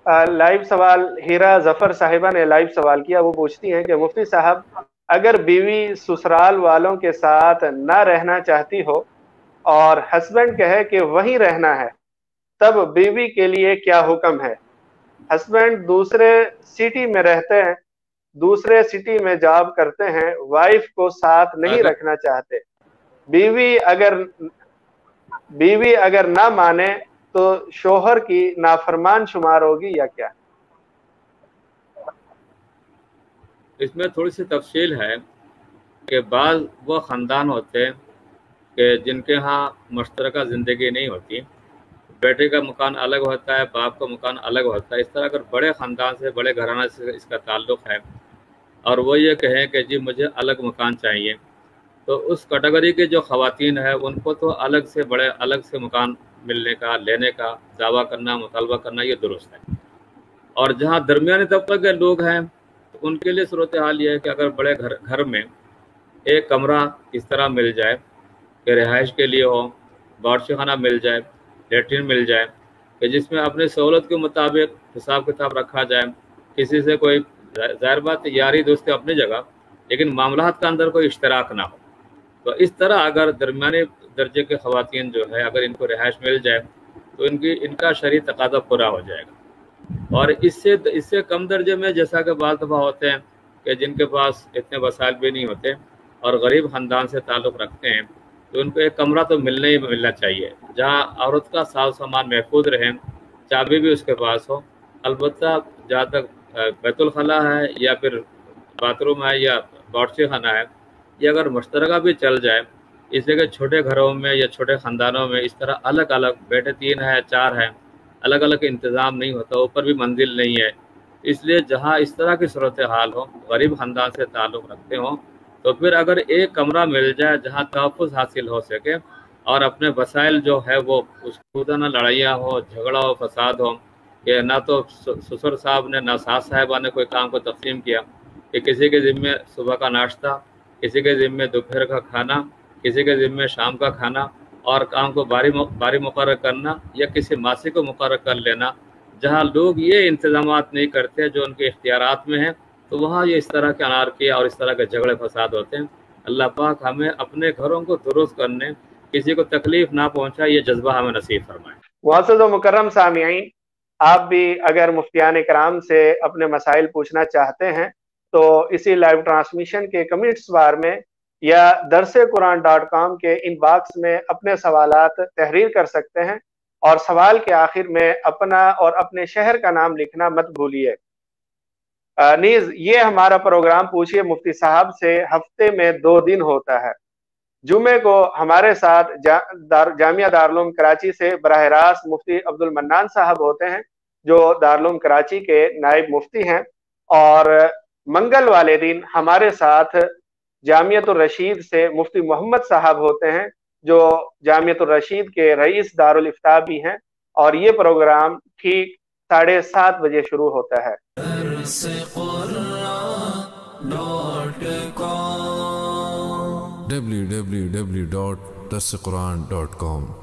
Live सवाल हीरा जफर साहिबा ने लाइव सवाल किया। वो पूछती हैं कि मुफ्ती साहब, अगर बीवी ससुराल वालों के साथ ना रहना चाहती हो और हस्बैंड कहे कि वहीं रहना है, तब बीवी के लिए क्या हुक्म है? हस्बैंड दूसरे सिटी में रहते हैं, दूसरे सिटी में जॉब करते हैं, वाइफ को साथ नहीं रखना चाहते, बीवी अगर ना माने तो शोहर की नाफरमान शुमार होगी या क्या? इसमें थोड़ी सी तफसील है कि बाज़ वो ख़ानदान होते हैं कि जिनके यहाँ मुश्तरका ज़िंदगी नहीं होती, बेटे का मकान अलग होता है, बाप का मकान अलग होता है। इस तरह अगर बड़े ख़ानदान से, बड़े घराना से इसका ताल्लुक़ है और वो ये कहें कि जी मुझे अलग मकान चाहिए, तो उस कैटेगरी के जो ख़वातीन है उनको तो अलग से मकान मिलने का, लेने का दावा करना, मुतालबा करना ये दुरुस्त है। और जहाँ दरमियानी तबके के लोग हैं तो उनके लिए सूरत हाल ये है कि अगर बड़े घर में एक कमरा इस तरह मिल जाए कि रिहाइश के लिए हो, बावर्ची खाना मिल जाए, लेटरिन मिल जाए, कि जिसमें अपनी सहूलत के मुताबिक हिसाब किताब रखा जाए, किसी से कोई ज़ाहिर बात यारी दोस्ती अपनी जगह, लेकिन मामलात का अंदर कोई इश्तराक ना हो, तो इस तरह अगर दरमियाने दर्जे के ख़वातीन जो है अगर इनको रिहाइश मिल जाए तो इनका शरई तकाज़ा पूरा हो जाएगा। और इससे कम दर्जे में जैसा कि बाज़ दफ़ा होते हैं कि जिनके पास इतने वसाइल भी नहीं होते और गरीब ख़ानदान से ताल्लुक़ रखते हैं, तो उनको एक कमरा तो मिलना चाहिए जहाँ औरत का साज सामान महफूज रहे, चाबी भी उसके पास हो। अलबत्ता जहाँ तक बैतुल खला है या फिर बाथरूम है या बावर्ची खाना है, ये अगर मुश्तरका भी चल जाए, इसलिए कि छोटे घरों में या छोटे ख़ानदानों में इस तरह अलग अलग बेटे 3 है 4 हैं, अलग अलग इंतज़ाम नहीं होता, ऊपर भी मंजिल नहीं है, इसलिए जहाँ इस तरह की सूरत हाल हो, गरीब ख़ानदान से ताल्लुक़ रखते हों, तो फिर अगर एक कमरा मिल जाए जहाँ तहफ़्फ़ुज़ हासिल हो सके और अपने वसाइल जो है वो उसको ना लड़ाइयाँ हो, झगड़ा हो, फसाद हो, कि ना तो ससुर साहब ने ना सास साहिबा ने कोई काम को तक़सीम किया कि किसी के ज़िम्मे सुबह का नाश्ता, किसी के ज़िम्मे दोपहर का खाना, किसी के ज़िम्मे शाम का खाना, और काम को बारी मुकर्रर करना या किसी मासी को मुकर्रर कर लेना। जहाँ लोग ये इंतज़ामात नहीं करते जो उनके इख्तियारात में हैं, तो वहाँ ये इस तरह के अनारकी और इस तरह के झगड़े फसाद होते हैं। अल्लाह पाक हमें अपने घरों को दुरुस्त करने, किसी को तकलीफ ना पहुँचाए, ये जज्बा हमें नसीब फरमाए। मुअज़्ज़ज़ व मुकर्रम सामिईन, आप भी अगर मुफ्तियान कराम से अपने मसाइल पूछना चाहते हैं तो इसी लाइव ट्रांसमिशन के कमेंट्स बार में या darse-Quran.com के इनबॉक्स में अपने सवालात तहरीर कर सकते हैं, और सवाल के आखिर में अपना और अपने शहर का नाम लिखना मत भूलिए। नीज ये हमारा प्रोग्राम पूछिए मुफ्ती साहब से हफ्ते में 2 दिन होता है। जुमे को हमारे साथ जामिया दारुल कराची से बराह रास्त मुफ्ती अब्दुल मन्नान साहब होते हैं, जो दारुल कराची के नायब मुफ्ती हैं, और मंगल वाले दिन हमारे साथ जामियतुर रशीद से मुफ्ती मोहम्मद साहब होते हैं, जो जामियतुर रशीद के रईस दारुल इफ्ता भी हैं, और ये प्रोग्राम ठीक 7:30 बजे शुरू होता है। www.darsequran.com